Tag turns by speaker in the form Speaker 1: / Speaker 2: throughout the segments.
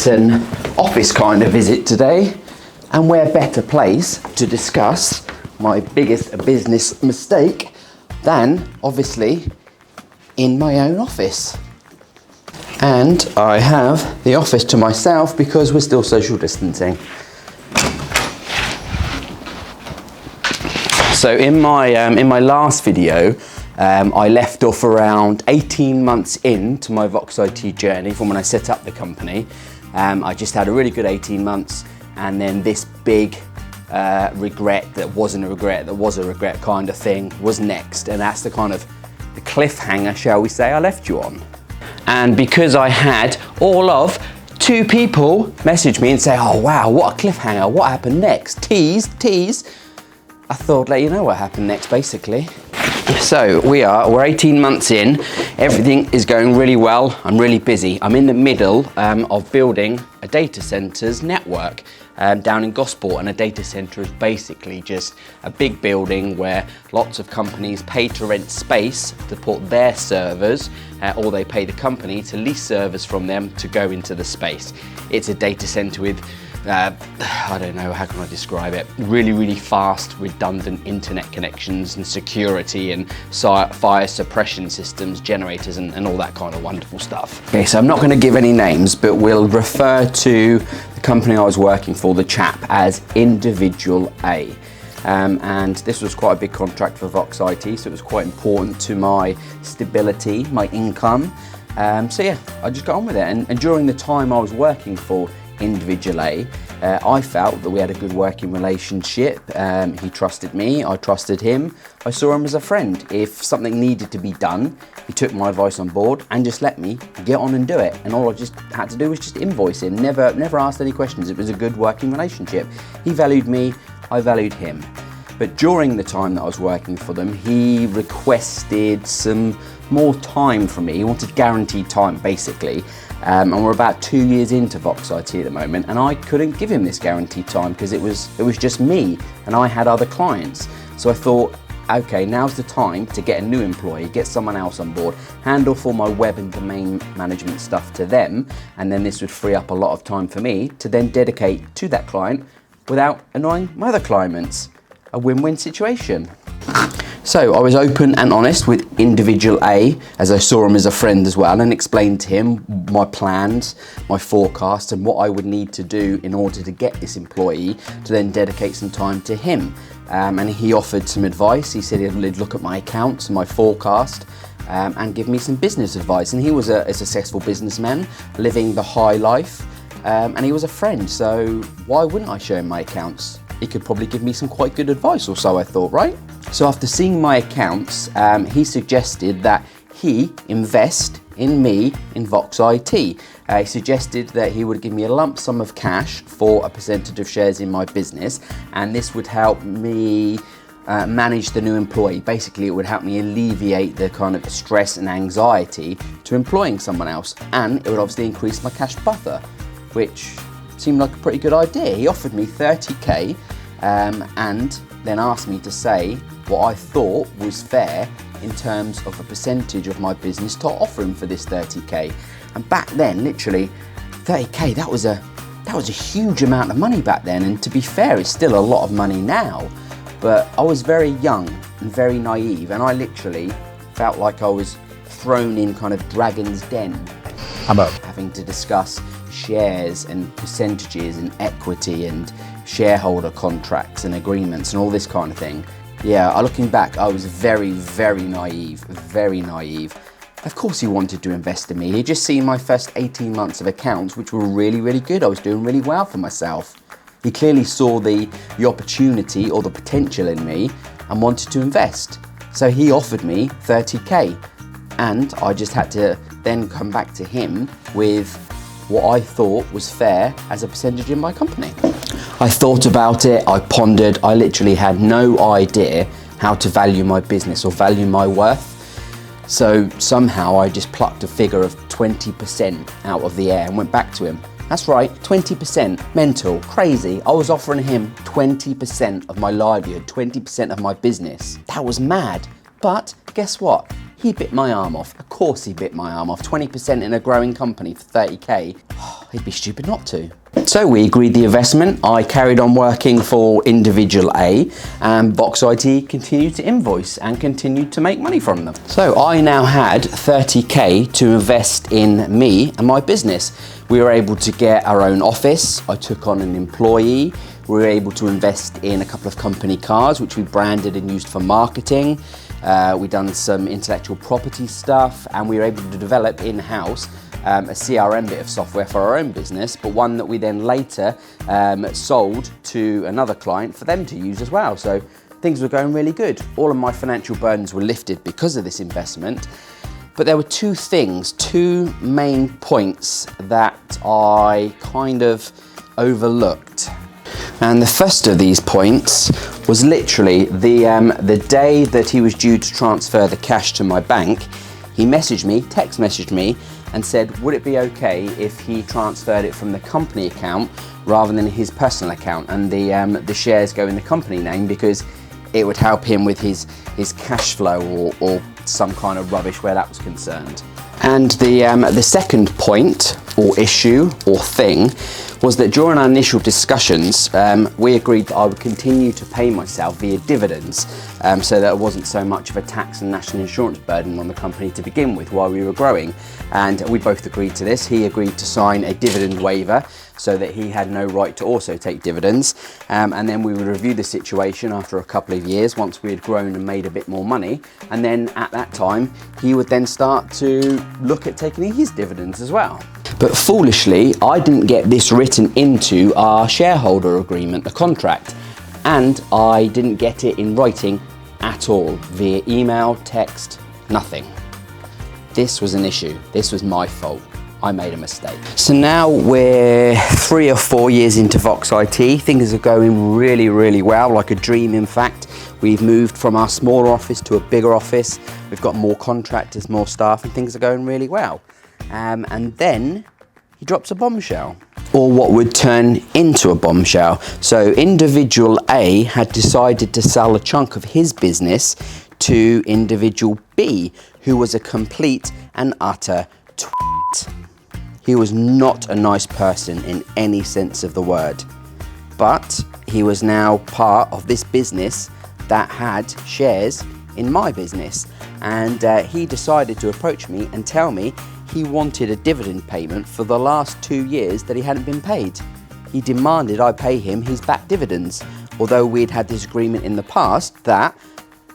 Speaker 1: It's an office kind of visit today, and where better place to discuss my biggest business mistake than obviously in my own office. And I have the office to myself because we're still social distancing. So in my last video, I left off around 18 months into my Vox IT journey from when I set up the company. I just had a really good 18 months, and then this big regret that wasn't a regret, that was a regret kind of thing was next. And that's the kind of the cliffhanger, shall we say, I left you on. And because I had all of 2 people message me and say, oh wow, what a cliffhanger, what happened next? Tease. I thought, let you know what happened next, basically. So we're 18 months in, everything is going really well, I'm really busy. I'm in the middle of building a data centers network down in Gosport, and a data center is basically just a big building where lots of companies pay to rent space to put their servers, or they pay the company to lease servers from them to go into the space. It's a data center with I don't know, how can I describe it? Really fast, redundant internet connections and security and fire suppression systems, generators and all that kind of wonderful stuff. Okay, so I'm not going to give any names, but we'll refer to the company I was working for, the chap, as Individual A. And this was quite a big contract for Vox IT, so it was quite important to my stability, my income. So yeah, I just got on with it. And during the time I was working for Individual A, I felt that we had a good working relationship. He trusted me, I trusted him. I saw him as a friend. If something needed to be done, he took my advice on board and just let me get on and do it. And all I just had to do was just invoice him, never asked any questions. It was a good working relationship. He valued me, I valued him. But during the time that I was working for them, he requested some more time from me. He wanted guaranteed time, basically. And we're about 2 years into Vox IT at the moment, and I couldn't give him this guaranteed time because it was just me, and I had other clients. So I thought, okay, now's the time to get a new employee, get someone else on board, hand off all my web and domain management stuff to them, and then this would free up a lot of time for me to then dedicate to that client without annoying my other clients. A win-win situation. So I was open and honest with Individual A, as I saw him as a friend as well, and explained to him my plans, my forecast, and what I would need to do in order to get this employee to then dedicate some time to him. And he offered some advice. He said he'd look at my accounts and my forecast and give me some business advice. And he was a successful businessman living the high life, and he was a friend. So why wouldn't I show him my accounts? He could probably give me some quite good advice, or so I thought, right? So after seeing my accounts, he suggested that he invest in me in Vox IT. He suggested that he would give me a lump sum of cash for a percentage of shares in my business, and this would help me manage the new employee. Basically, it would help me alleviate the kind of stress and anxiety to employing someone else, and it would obviously increase my cash buffer, which seemed like a pretty good idea. He offered me 30k and then asked me to say what I thought was fair in terms of a percentage of my business to offer him for this 30k. And back then, literally 30k, that was a huge amount of money back then, and to be fair, it's still a lot of money now. But I was very young and very naive, and I literally felt like I was thrown in kind of Dragon's Den, having to discuss shares and percentages and equity and shareholder contracts and agreements and all this kind of thing. Yeah, looking back, I was very naive, very naive. Of course he wanted to invest in me. He'd just seen my first 18 months of accounts, which were really good. I was doing really well for myself. He clearly saw the opportunity or the potential in me and wanted to invest. So he offered me 30k, and I just had to then come back to him with what I thought was fair as a percentage in my company. I thought about it, I pondered, I literally had no idea how to value my business or value my worth. So somehow I just plucked a figure of 20% out of the air and went back to him. That's right, 20%, mental, crazy. I was offering him 20% of my livelihood, 20% of my business. That was mad, but guess what? He bit my arm off. Of course he bit my arm off. 20% in a growing company for 30K. He'd be stupid not to. So we agreed the investment. I carried on working for individual A, and Vox IT continued to invoice and continued to make money from them. So I now had 30K to invest in me and my business. We were able to get our own office. I took on an employee. We were able to invest in a couple of company cars, which we branded and used for marketing. We done some intellectual property stuff, and we were able to develop in-house a CRM bit of software for our own business, but one that we then later sold to another client for them to use as well. So things were going really good. All of my financial burdens were lifted because of this investment. But there were two main points that I kind of overlooked. And the first of these points was literally the day that he was due to transfer the cash to my bank. He messaged me, text messaged me, and said, would it be okay if he transferred it from the company account rather than his personal account, and the shares go in the company name, because it would help him with his cash flow or some kind of rubbish where that was concerned. And the second point or issue or thing was that during our initial discussions, we agreed that I would continue to pay myself via dividends, so that it wasn't so much of a tax and national insurance burden on the company to begin with while we were growing. And we both agreed to this. He agreed to sign a dividend waiver so that he had no right to also take dividends. And then we would review the situation after a couple of years once we had grown and made a bit more money. And then at that time, he would then start to look at taking his dividends as well. But foolishly, I didn't get this written into our shareholder agreement, the contract, and I didn't get it in writing at all, via email, text, nothing. This was an issue. This was my fault. I made a mistake. So now we're 3 or 4 years into Vox IT. Things are going really, really well, like a dream in fact. We've moved from our smaller office to a bigger office. We've got more contractors, more staff, and things are going really well. And then he drops a bombshell, or what would turn into a bombshell. So individual A had decided to sell a chunk of his business to individual B, who was a complete and utter twat. He was not a nice person in any sense of the word, but he was now part of this business that had shares in my business. And he decided to approach me and tell me he wanted a dividend payment for the last 2 years that he hadn't been paid. He demanded I pay him his back dividends, although we'd had this agreement in the past that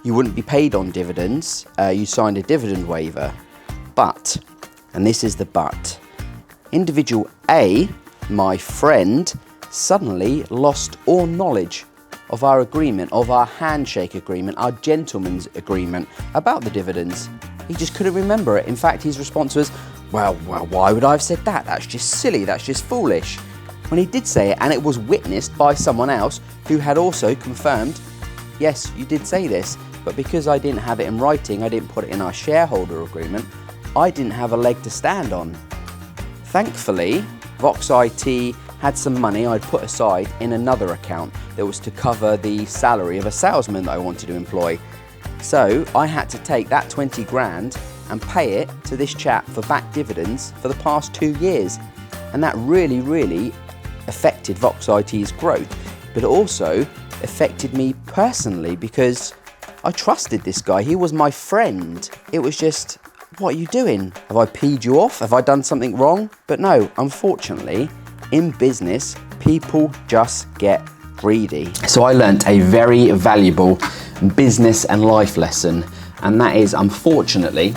Speaker 1: you wouldn't be paid on dividends, you signed a dividend waiver. But, and this is the but, individual A, my friend, suddenly lost all knowledge of our agreement, of our handshake agreement, our gentleman's agreement about the dividends. He just couldn't remember it. In fact, his response was, well, why would I have said that? That's just silly, that's just foolish. When he did say it, and it was witnessed by someone else who had also confirmed, yes, you did say this, but because I didn't have it in writing, I didn't put it in our shareholder agreement, I didn't have a leg to stand on. Thankfully, Vox IT had some money I'd put aside in another account that was to cover the salary of a salesman that I wanted to employ. So I had to take that 20 grand and pay it to this chap for back dividends for the past 2 years. And that really, really affected Vox IT's growth, but it also affected me personally because I trusted this guy. He was my friend. It was just, what are you doing? Have I peed you off? Have I done something wrong? But no, unfortunately, in business, people just get greedy. So I learnt a very valuable business and life lesson, and that is, unfortunately,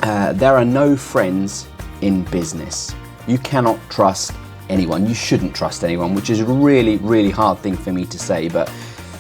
Speaker 1: there are no friends in business. You cannot trust anyone. You shouldn't trust anyone, which is a really, really hard thing for me to say, but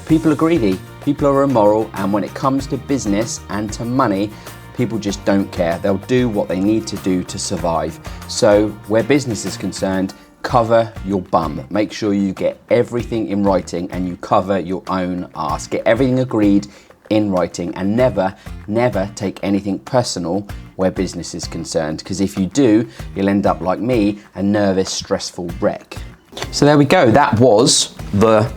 Speaker 1: people are greedy, people are immoral, and when it comes to business and to money, people just don't care. They'll do what they need to do to survive. So where business is concerned, cover your bum. Make sure you get everything in writing and you cover your own arse. Get everything agreed in writing, and never, never take anything personal where business is concerned, because if you do, you'll end up like me, a nervous, stressful wreck. So there we go. That was the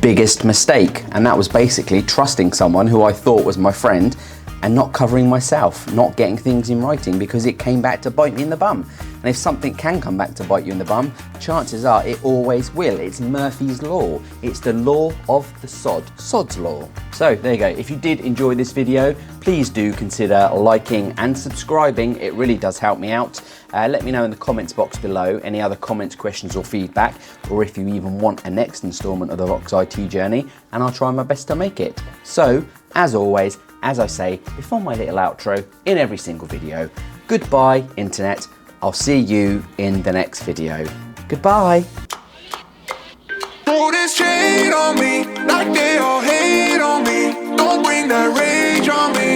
Speaker 1: biggest mistake, and that was basically trusting someone who I thought was my friend and not covering myself, not getting things in writing, because it came back to bite me in the bum. And if something can come back to bite you in the bum, chances are it always will. It's Murphy's Law. It's the law of the sod, sod's law. So there you go. If you did enjoy this video, please do consider liking and subscribing. It really does help me out. Let me know in the comments box below any other comments, questions or feedback, or if you even want a next installment of the Vox IT journey, and I'll try my best to make it. So, as always, as I say before my little outro in every single video, goodbye, internet. I'll see you in the next video. Goodbye.
Speaker 2: Throw this chain on me, like they all hate on me. Don't bring that rage on me.